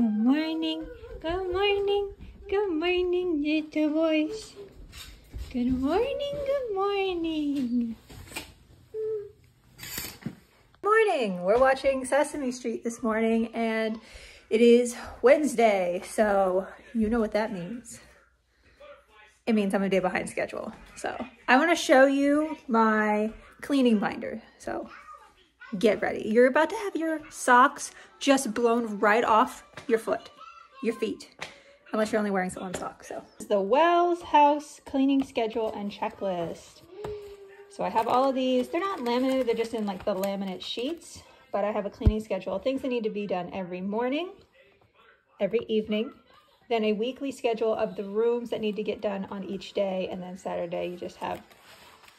Good morning, good morning, good morning, little boys. Good morning, good morning. Morning! We're watching Sesame Street this morning and it is Wednesday, so you know what that means. It means I'm a day behind schedule. So I want to show you my cleaning binder. So get ready. You're about to have your socks just blown right off your feet, unless you're only wearing one sock. So this is the Wells House cleaning schedule and checklist. So I have all of these. They're not laminated, they're just in like the laminate sheets, but I have a cleaning schedule, things that need to be done every morning, every evening, then a weekly schedule of the rooms that need to get done on each day, and then Saturday you just have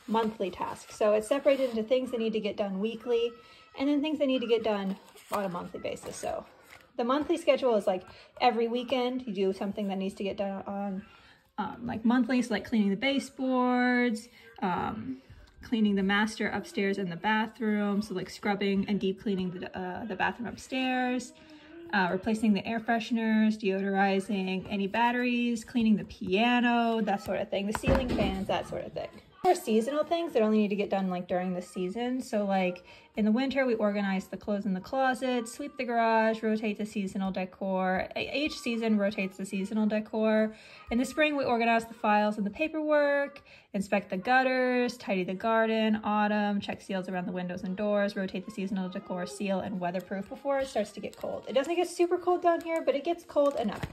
monthly tasks. So it's separated into things that need to get done weekly and then things that need to get done on a monthly basis. So the monthly schedule is like every weekend you do something that needs to get done on like monthly, so like cleaning the baseboards, cleaning the master upstairs and the bathroom, so like scrubbing and deep cleaning the bathroom upstairs, replacing the air fresheners, deodorizing any batteries, cleaning the piano, that sort of thing, the ceiling fans, that sort of thing. More seasonal things that only need to get done like during the season. So like in the winter, we organize the clothes in the closet, sweep the garage, rotate the seasonal decor. Each season rotates the seasonal decor. In the spring, we organize the files and the paperwork, inspect the gutters, tidy the garden. Autumn, check seals around the windows and doors, rotate the seasonal decor, seal and weatherproof before it starts to get cold. It doesn't get super cold down here, but it gets cold enough.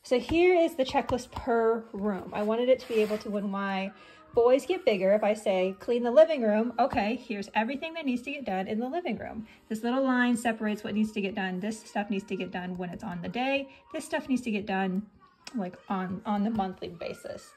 So here is the checklist per room. I wanted it to be able to, when my boys get bigger, if I say clean the living room, okay, here's everything that needs to get done in the living room. This little line separates what needs to get done. This stuff needs to get done when it's on the day. This stuff needs to get done like on the monthly basis.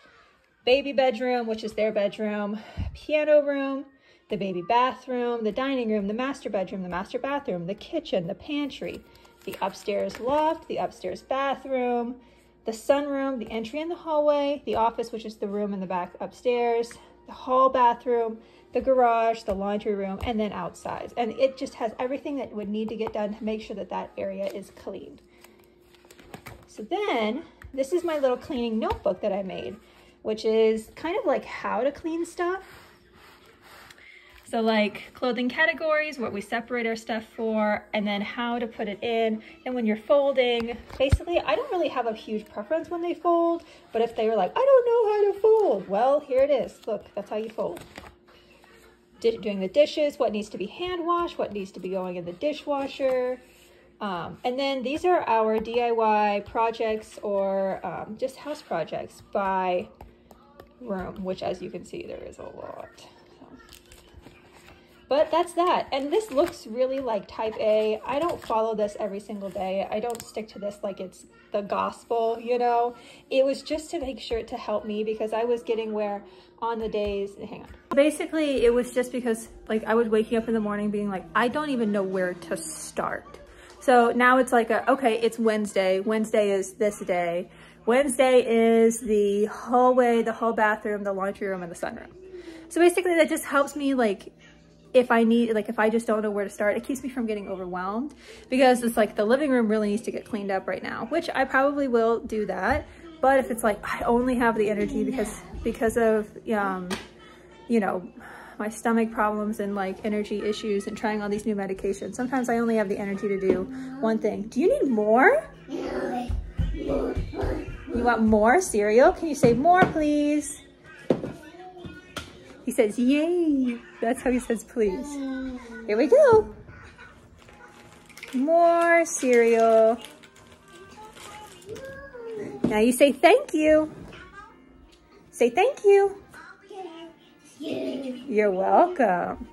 Baby bedroom, which is their bedroom, piano room, the baby bathroom, the dining room, the master bedroom, the master bathroom, the kitchen, the pantry, the upstairs loft, the upstairs bathroom, the sunroom, the entry in the hallway, the office, which is the room in the back upstairs, the hall bathroom, the garage, the laundry room, and then outside. And it just has everything that would need to get done to make sure that that area is cleaned. So then, this is my little cleaning notebook that I made, which is kind of like how to clean stuff. So like clothing categories, what we separate our stuff for, and then how to put it in. And when you're folding, basically, I don't really have a huge preference when they fold, but if they were like, I don't know how to fold, well, here it is. Look, that's how you fold. Doing the dishes, what needs to be hand washed, what needs to be going in the dishwasher. And then these are our DIY projects or just house projects by room, which as you can see, there is a lot. But that's that. And this looks really like type A. I don't follow this every single day. I don't stick to this like it's the gospel, you know? It was just to make sure to help me because I was getting where on the days, hang on. Basically, it was just because like I was waking up in the morning being like, I don't even know where to start. So now it's like, okay, it's Wednesday. Wednesday is this day. Wednesday is the hallway, the hall bathroom, the laundry room, and the sunroom. So basically that just helps me like, if I just don't know where to start, it keeps me from getting overwhelmed because it's like the living room really needs to get cleaned up right now, which I probably will do that. But if it's like, I only have the energy because of, you know, my stomach problems and like energy issues and trying all these new medications, sometimes I only have the energy to do one thing. Do you need more? You want more cereal? Can you say more, please? He says, yay. That's how he says, please. Here we go. More cereal. Now you say thank you. Say thank you. You're welcome.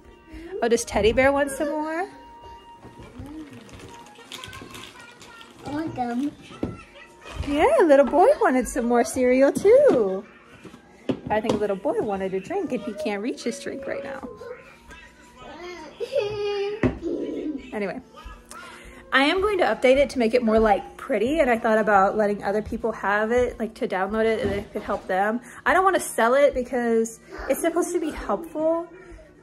Oh, does Teddy Bear want some more? Welcome. Yeah, little boy wanted some more cereal too. I think a little boy wanted a drink and he can't reach his drink right now. Anyway, I am going to update it to make it more like pretty, and I thought about letting other people have it, like to download it and it could help them. I don't want to sell it because it's supposed to be helpful.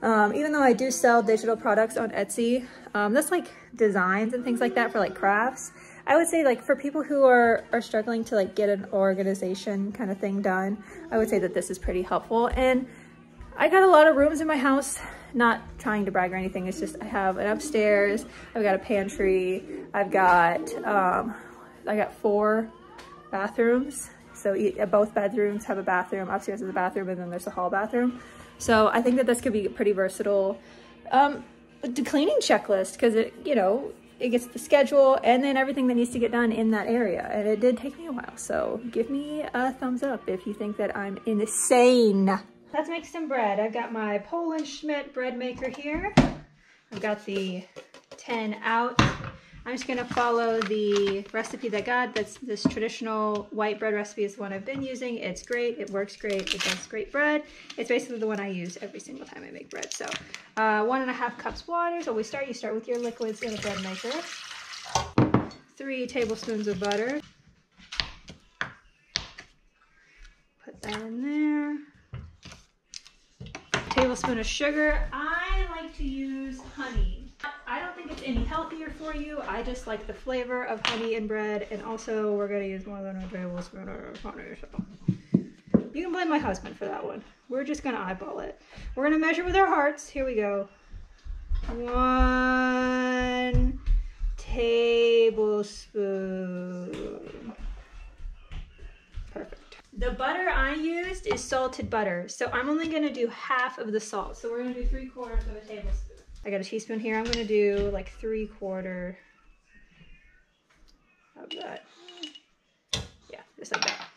Even though I do sell digital products on Etsy, that's like designs and things like that for like crafts. I would say like for people who are struggling to like get an organization kind of thing done, I would say that this is pretty helpful. And I got a lot of rooms in my house, not trying to brag or anything. It's just I have an upstairs, I've got a pantry, I got 4 bathrooms. So both bedrooms have a bathroom, upstairs is a bathroom, and then there's a hall bathroom. So I think that this could be a pretty versatile cleaning checklist, because it, you know, it gets the schedule and then everything that needs to get done in that area. And it did take me a while. So give me a thumbs up if you think that I'm insane. Let's make some bread. I've got my Poland Schmidt bread maker here. I've got the 10 out. I'm just gonna follow the recipe that that's this traditional white bread recipe is the one I've been using. It's great, it works great, it does great bread. It's basically the one I use every single time I make bread. So 1.5 cups water. So you start with your liquids in a bread maker. 3 tablespoons of butter. Put that in there. Tablespoon of sugar. I like to use honey. I don't think it's any healthier for you. I just like the flavor of honey in bread, and also we're gonna use more than a tablespoon of honey, so you can blame my husband for that one. We're just gonna eyeball it. We're gonna measure with our hearts. Here we go. 1 tablespoon. Perfect. The butter I used is salted butter, so I'm only gonna do half of the salt. So we're gonna do 3/4 of a tablespoon. I got a teaspoon here. I'm gonna do like 3/4 of that. Yeah, just like that.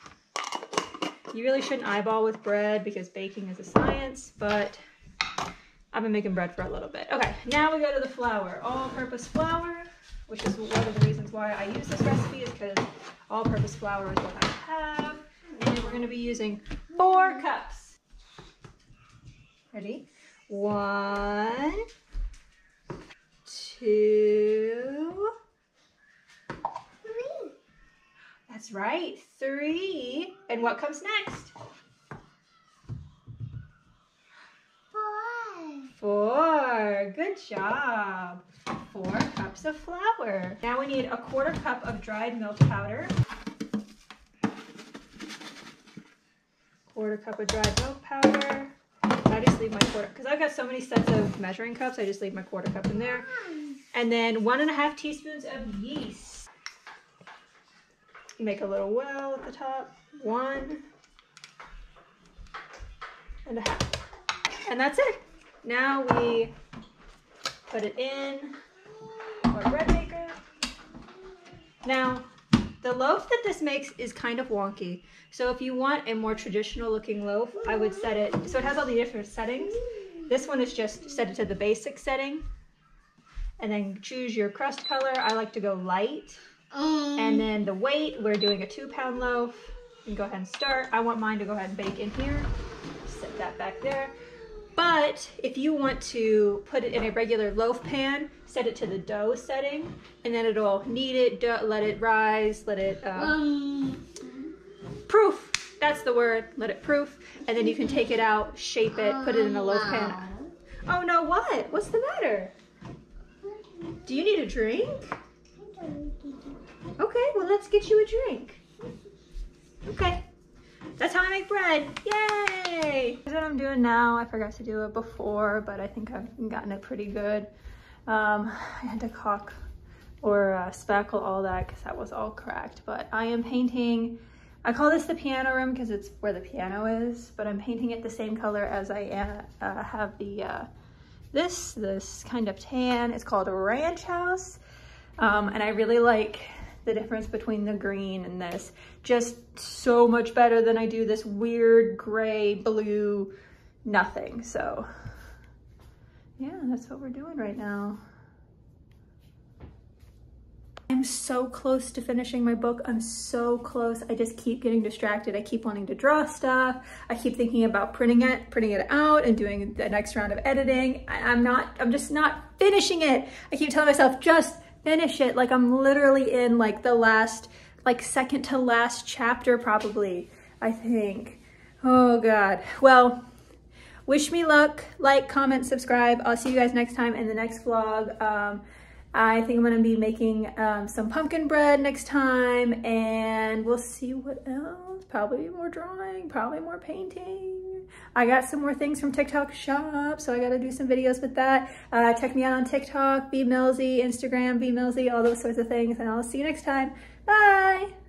You really shouldn't eyeball with bread because baking is a science, but I've been making bread for a little bit. Okay, now we go to the flour. All-purpose flour, which is one of the reasons why I use this recipe, is because all-purpose flour is what I have. And we're gonna be using 4 cups. Ready? 1, 2, 3. That's right, 3. And what comes next? 4. Good job. 4 cups of flour. Now we need 1/4 cup of dried milk powder. 1/4 cup of dried milk powder. I just leave my 1/4, because I've got so many sets of measuring cups, I just leave my 1/4 cup in there. And then 1.5 teaspoons of yeast. Make a little well at the top. 1.5. And that's it. Now we put it in our bread maker. Now, the loaf that this makes is kind of wonky. So if you want a more traditional looking loaf, I would set it, so it has all the different settings. This one is just set it to the basic setting. And then choose your crust color. I like to go light. And then the weight, we're doing a 2-pound loaf. You can go ahead and start. I want mine to go ahead and bake in here. Set that back there. But if you want to put it in a regular loaf pan, set it to the dough setting, and then it'll knead it, let it rise, let it proof. That's the word. Let it proof, and then you can take it out, shape it, put it in a loaf pan. Oh no! What? What's the matter? Do you need a drink? Okay, well let's get you a drink. Okay. That's how I make bread. Yay! That's what I'm doing now. I forgot to do it before, but I think I've gotten it pretty good. I had to caulk or spackle all that because that was all cracked. But I am painting, I call this the piano room because it's where the piano is, but I'm painting it the same color as I have the this kind of tan. It's called a ranch house. And I really like the difference between the green and this. Just so much better than I do this weird gray, blue, nothing. So yeah, that's what we're doing right now. I'm so close to finishing my book. I'm so close. I just keep getting distracted. I keep wanting to draw stuff. I keep thinking about printing it out and doing the next round of editing. I'm just not finishing it. I keep telling myself, just finish it. Like I'm literally in like the last, like second to last chapter probably, I think. Oh God. Well, wish me luck. Like, comment, subscribe. I'll see you guys next time in the next vlog. I think I'm gonna be making some pumpkin bread next time, and we'll see what else. Probably more drawing, probably more painting. I got some more things from TikTok shop, so I gotta do some videos with that. Check me out on TikTok, B Millsy, Instagram, B Millsy, all those sorts of things, and I'll see you next time. Bye!